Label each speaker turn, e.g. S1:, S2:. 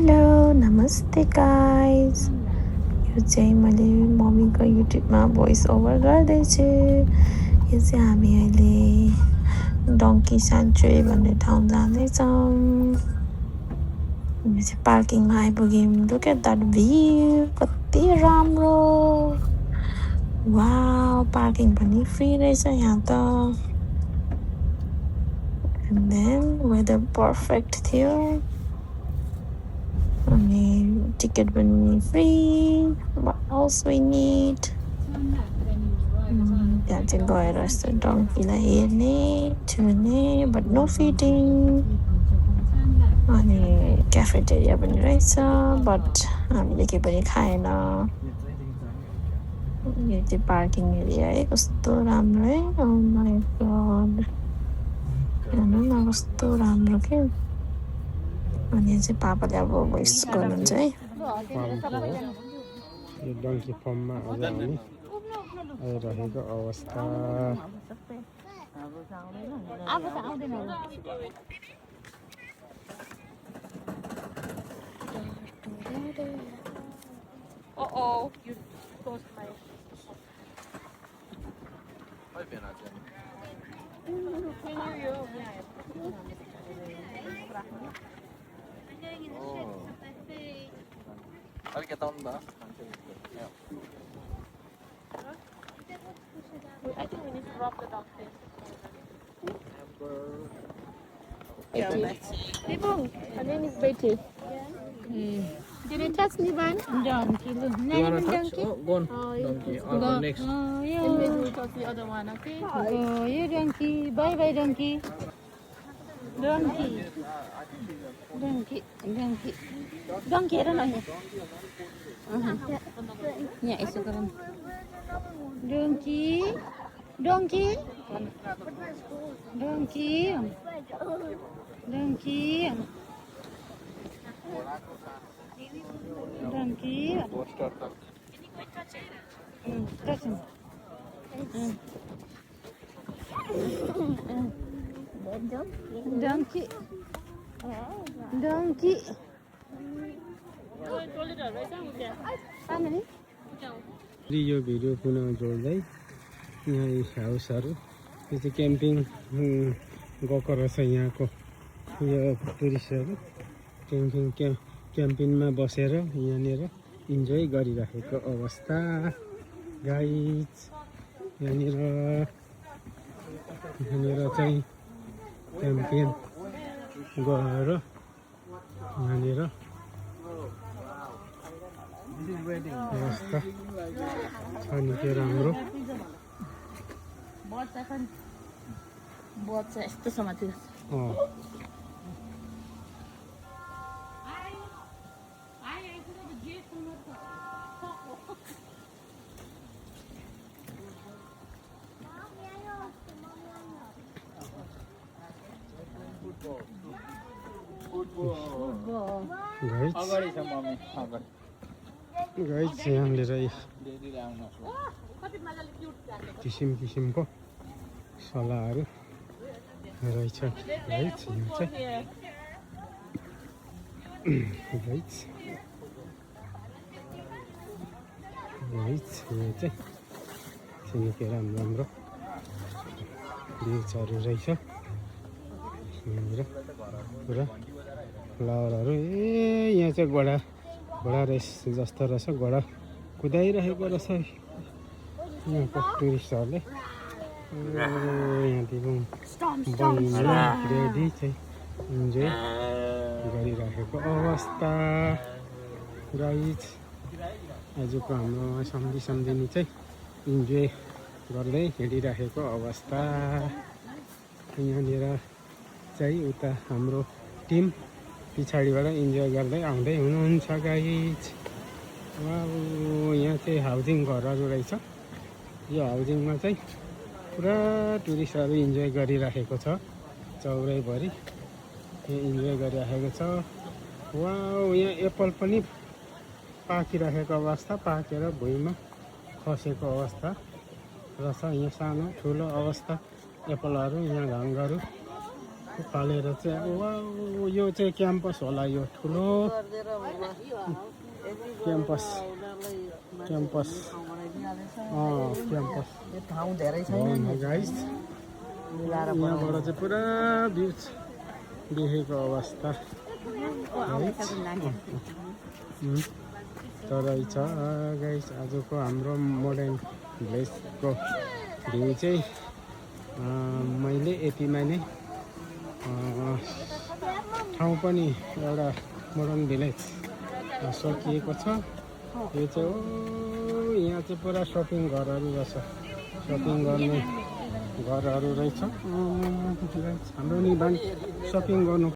S1: Hello नमस्ते guys यो चाहिँ मैले मम्मीको युट्युबमा भोइस ओभर गर्दैछु यो चाहिँ हामी अहिले डङ्की स्याङ्चुरी भन्ने ठाउँ जाँदैछौँ यो चाहिँ पार्किङमा आइपुग्यौँ लुक एट द्याट भ्यू कति राम्रो वाउ पार्किङ पनि फ्री रहेछ यहाँ त एन्ड देन वेदर पर्फेक्ट थियो अनि टिकट पनि free what else we need त्यहाँ चाहिँ गएर यस्तो डङ्कीलाई हेर्ने छुने बट नो फिटिङ अनि क्याफेटेरिया पनि रहेछ बट हामीले केही पनि खाएन यो चाहिँ पार्किङ एरिया है कस्तो राम्रो है oh my god हेर्नु न कस्तो राम्रो के अनि चाहिँ पापाले अब भोइस गर्नुहुन्छ है
S2: यो डङ्की फर्ममा आज हामी आइरहेको अवस्था
S3: You closed my.
S4: Alika tahun ba?
S3: I think we need to drop the dog thing. People, her name is Betty. Did you touch Niban?
S5: Donkey, look.
S4: You wanna touch?
S5: Donkey.
S4: Oh, go on.
S3: Oh,
S4: Donkey.
S3: you,
S4: Oh, next.
S5: Oh,
S3: and
S5: yeah.
S3: then we touch the other one, okay?
S5: Oh, you donkey. Bye bye, donkey. Donkey. Donkey. Donkey. Donkey, I don't know. Yeah, it's okay. Donkey. Donkey. Donkey. Donkey. Donkey. Touch him. Donkey. Donkey. Family.
S2: यो video पुनः जोड्दै यहाँ यी हाउसहरू यो चाहिँ camping गएको रहेछ यहाँको यो टुरिस्टहरू क्याम्पिङमा बसेर यहाँनिर इन्जोय गरिरहेको अवस्था गाइज यहाँनिर चाहिँ क्याम्पिङ गएर यहाँनिर अवस्था छ निकै राम्रो
S3: Buat saya itu sama tu.
S2: Guys यहाँनिर किसिम किसिमको सलाहहरू रहेछ गाइज यो चाहिँ गाइज यो चाहिँ निकै राम्रो राम्रो बिचहरू रहेछ यहाँनिर पुरा फ्लावरहरू यहाँ चाहिँ घोडा रेस जस्तो रहेछ घोडा कुदाइरहेको रहेछ यहाँको टुरिस्टहरूले यहाँदेखि रेडी चाहिँ इन्जोय गरिराखेको अवस्था गाइज आजको हाम्रो सम्झिनी चाहिँ इन्जोय गर्दै हिँडिराखेको अवस्था यहाँनिर चाहिँ उता हाम्रो टिम पछाडिबाट इन्जोय गर्दै आउँदै हुनुहुन्छ गाइज यहाँ चाहिँ हाउसिङ घरहरू रहेछ यो हाउसिङमा चाहिँ पुरा टुरिस्टहरू इन्जोय गरिराखेको छ चौरैभरि यहाँ इन्जोय गरिराखेको छ यहाँ एप्पल पनि पाकिराखेको अवस्था पाकेर भुइँमा खसेको अवस्था रहेछ यहाँ सानो ठुलो अवस्था एप्पलहरू यहाँ ढङ्गहरू उकालेर चाहिँ अब वाउ, यो चाहिँ क्याम्पस होला, यो ठुलो क्याम्पस क्याम्पस क्याम्पस
S4: ठाउँ धेरै
S2: भवन हो गाइस। यहाँबाट चाहिँ पुरा भ्यू देखेको अवस्था तरै छ गाइस। आजको हाम्रो मोडर्न भिलेजको भ्यू चाहिँ मैले यतिमा नै ठाउँ पनि एउटा मोडर्न भिलेज सकिएको छ। यो चाहिँ यहाँ चाहिँ पुरा सपिङ घरहरू रहेछ, सपिङ गर्ने घरहरू रहेछ। हाम्रो नि सपिङ गर्नु